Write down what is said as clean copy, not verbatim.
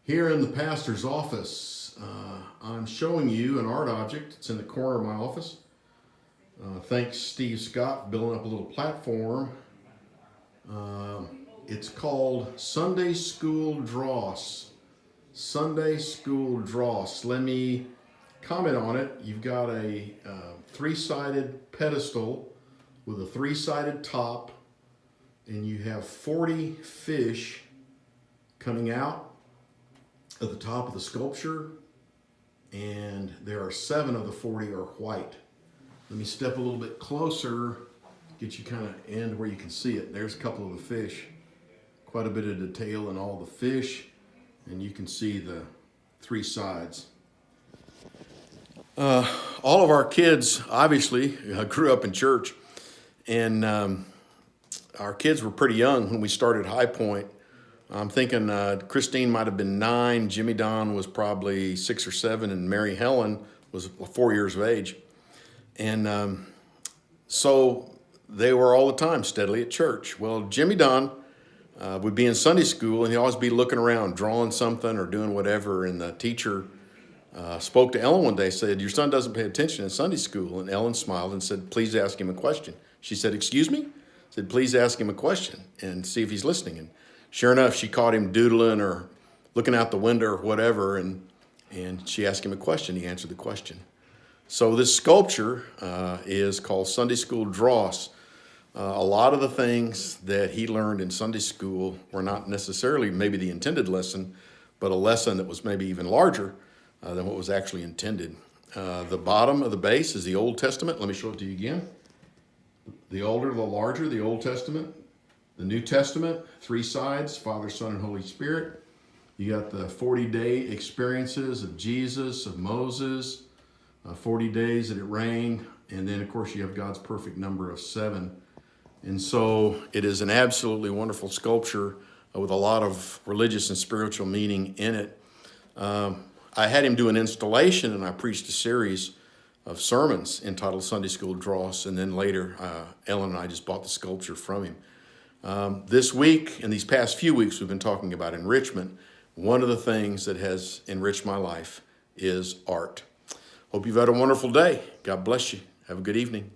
Here in the pastor's office, I'm showing you an art object. It's in the corner of my office. Thanks Steve Scott for building up a little platform. It's called Sunday School Dross. Sunday School Dross. Let me comment on it. You've got a three-sided pedestal with a three-sided top, and you have 40 fish coming out at the top of the sculpture, and there are 7 of the 40 are white. Let me step a little bit closer, get you kind of end where you can see it. There's a couple of the fish, quite a bit of detail in all the fish, and you can see the 3 sides. All of our kids obviously grew up in church, and our kids were pretty young when we started High Point. I'm thinking Christine might have been 9, Jimmy Don was probably 6 or 7, and Mary Helen was 4 years of age. And so they were all the time steadily at church. Well, Jimmy Don would be in Sunday school, and he'd always be looking around, drawing something or doing whatever. And the teacher spoke to Ellen one day, said, "Your son doesn't pay attention in Sunday school." And Ellen smiled and said, "Please ask him a question." She said, "Excuse me?" Said, "Please ask him a question and see if he's listening." And sure enough, she caught him doodling or looking out the window or whatever, and she asked him a question. He answered the question. So this sculpture is called Sunday School Dross. A lot of the things that he learned in Sunday school were not necessarily maybe the intended lesson, but a lesson that was maybe even larger than what was actually intended. The bottom of the base is the Old Testament. Let me show it to you again. The older, the larger, the Old Testament. The New Testament, 3 sides, Father, Son, and Holy Spirit. You got the 40-day experiences of Jesus, of Moses, 40 days that it rained, and then, of course, you have God's perfect number of 7. And so it is an absolutely wonderful sculpture with a lot of religious and spiritual meaning in it. I had him do an installation, and I preached a series of sermons entitled Sunday School Dross, and then later Ellen and I just bought the sculpture from him. This week, and these past few weeks, we've been talking about enrichment. One of the things that has enriched my life is art. Hope you've had a wonderful day. God bless you. Have a good evening.